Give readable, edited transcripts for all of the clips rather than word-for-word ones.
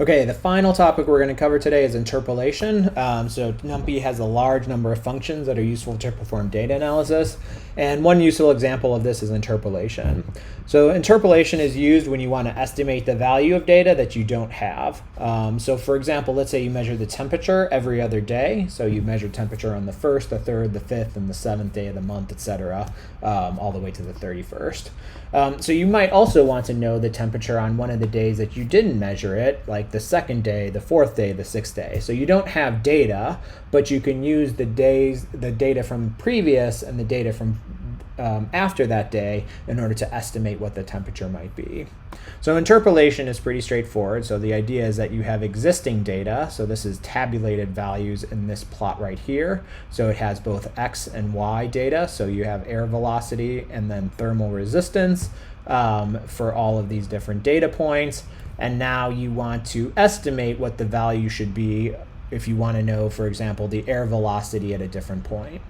Okay, the final topic we're going to cover today is interpolation. So NumPy has a large number of functions that are useful to perform data analysis. And one useful example of this is interpolation. So interpolation is used when you want to estimate the value of data that you don't have. So for example, let's say you measure the temperature every other day. So you measure temperature on the 1st, the 3rd, the 5th, and the 7th day of the month, etc., all the way to the 31st. So you might also want to know the temperature on one of the days that you didn't measure it, like the 2nd day, the 4th day, the 6th day. So you don't have data, but you can use the data from previous and the data from after that day in order to estimate what the temperature might be. So interpolation is pretty straightforward. So the idea is that you have existing data. So this is tabulated values in this plot right here. So it has both X and Y data. So you have air velocity and then thermal resistance for all of these different data points. And now you want to estimate what the value should be if you want to know, for example, the air velocity at a different point.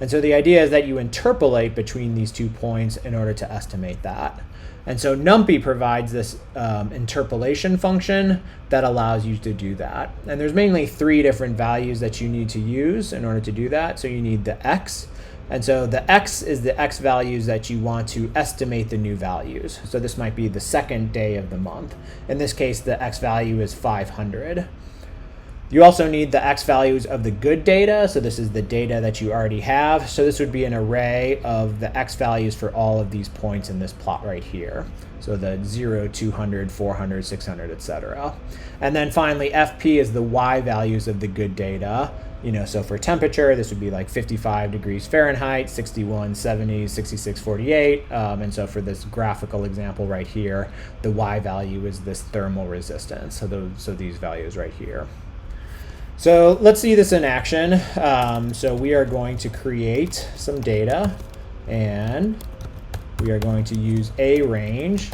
And so the idea is that you interpolate between these 2 points in order to estimate that. And so NumPy provides this interpolation function that allows you to do that. And there's mainly 3 different values that you need to use in order to do that. So you need the X. And so the X is the X values that you want to estimate the new values. So this might be the 2nd day of the month. In this case, the X value is 500. You also need the X values of the good data. So this is the data that you already have. So this would be an array of the X values for all of these points in this plot right here. So the 0, 200, 400, 600, etc. And then finally, FP is the Y values of the good data. So for temperature, this would be like 55 degrees Fahrenheit, 61, 70, 66, 48. And so for this graphical example right here, the Y value is this thermal resistance. So these values right here. So let's see this in action. So we are going to create some data, and we are going to use a range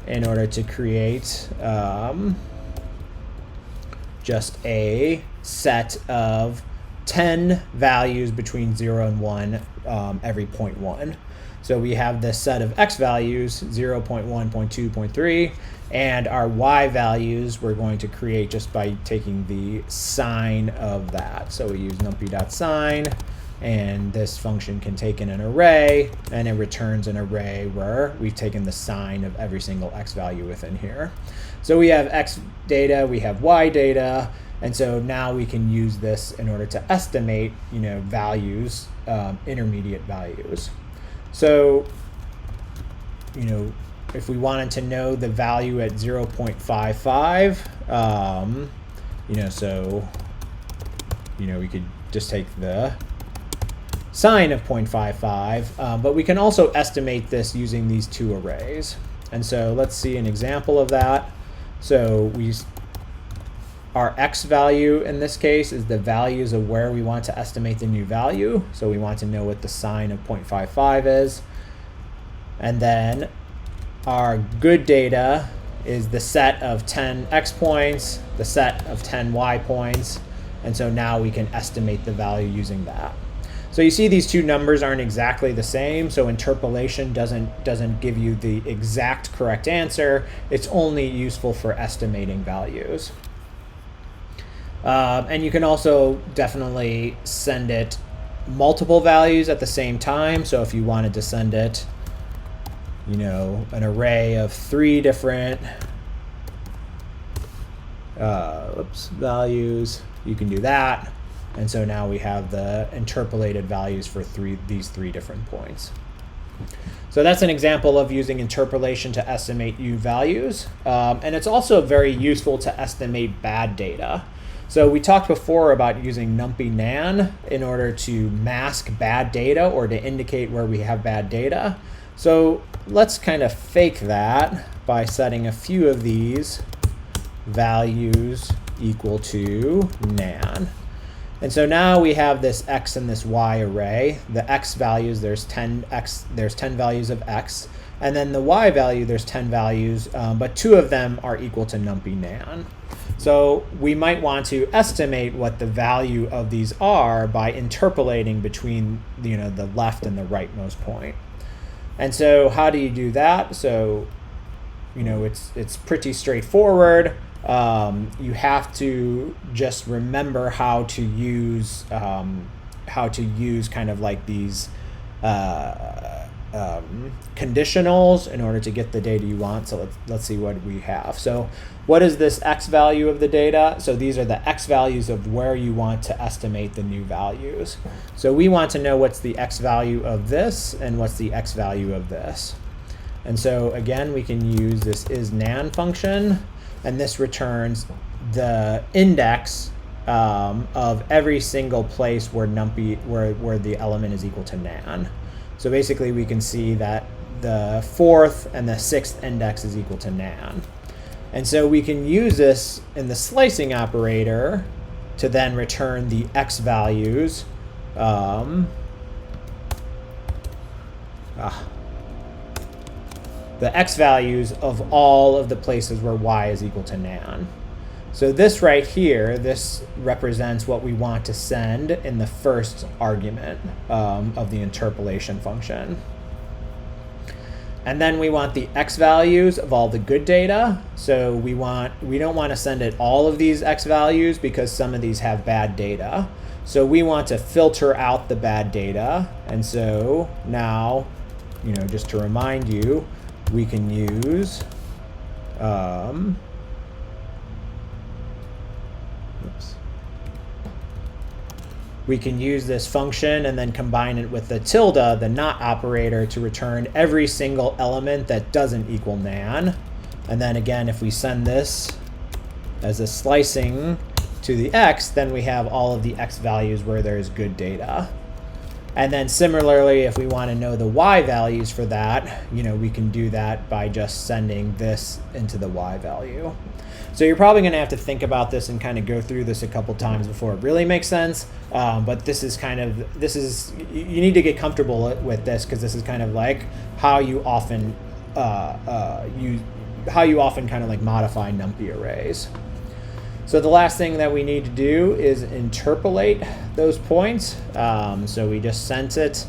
in order to create just a set of 10 values between 0 and 1 every 0.1. So we have this set of X values, 0, 0.1, 0.2, 0.3, and our Y values we're going to create just by taking the sign of that. So we use numpy.sign, and this function can take in an array, and it returns an array where we've taken the sign of every single X value within here. So we have X data, we have Y data, and so now we can use this in order to estimate, values, intermediate values. So, if we wanted to know the value at 0.55, we could just take the sign of 0.55, but we can also estimate this using these 2 arrays. And so let's see an example of that. So our X value in this case is the values of where we want to estimate the new value. So we want to know what the sign of 0.55 is. And then our good data is the set of 10 X points, the set of 10 Y points. And so now we can estimate the value using that. So you see these 2 numbers aren't exactly the same. So interpolation doesn't give you the exact correct answer. It's only useful for estimating values. And you can also definitely send it multiple values at the same time. So if you wanted to send it, an array of 3 different values, you can do that. And so now we have the interpolated values for these 3 different points. So that's an example of using interpolation to estimate new values. And it's also very useful to estimate bad data. So we talked before about using numpy_nan in order to mask bad data or to indicate where we have bad data. So let's kind of fake that by setting a few of these values equal to nan. And so now we have this X and this Y array. The X values, there's 10 values of X. And then the Y value, there's 10 values, but 2 of them are equal to numpy_nan. So we might want to estimate what the value of these are by interpolating between the left and the rightmost point. And so how do you do that? So it's pretty straightforward. you have to just remember how to use kind of like these conditionals in order to get the data you want. So let's see what we have. So what is this x value of the data? So these are the x values of where you want to estimate the new values. So we want to know what's the x value of this and what's the x value of this. And so again, we can use this isNan function, and this returns the index of every single place where where the element is equal to nan. So basically we can see that the 4th and the 6th index is equal to nan. And so we can use this in the slicing operator to then return the x values. The x values of all of the places where y is equal to nan. So this right here, this represents what we want to send in the first argument of the interpolation function. And then we want the x values of all the good data. So we don't want to send it all of these x values because some of these have bad data. So we want to filter out the bad data. And so now, just to remind you, we can use we can use this function and then combine it with the tilde, the not operator, to return every single element that doesn't equal nan. And then again, if we send this as a slicing to the x, then we have all of the x values where there's good data. And then similarly, if we want to know the y values for that, we can do that by just sending this into the y value. So you're probably going to have to think about this and kind of go through this a couple times before it really makes sense. But this is you need to get comfortable with this, because this is kind of like how you often kind of like modify NumPy arrays. So the last thing that we need to do is interpolate those points. So we just sent it,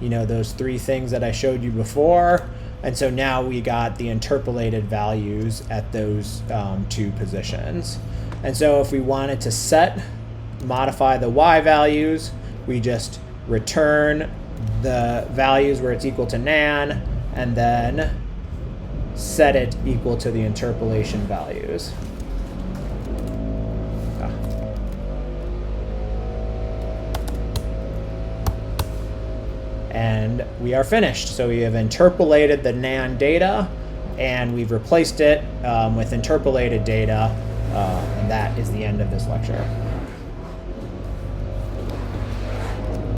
those 3 things that I showed you before. And so now we got the interpolated values at those 2 positions. And so if we wanted to modify the y values, we just return the values where it's equal to nan, and then set it equal to the interpolation values. And we are finished. So we have interpolated the nan data, and we've replaced it with interpolated data, and that is the end of this lecture.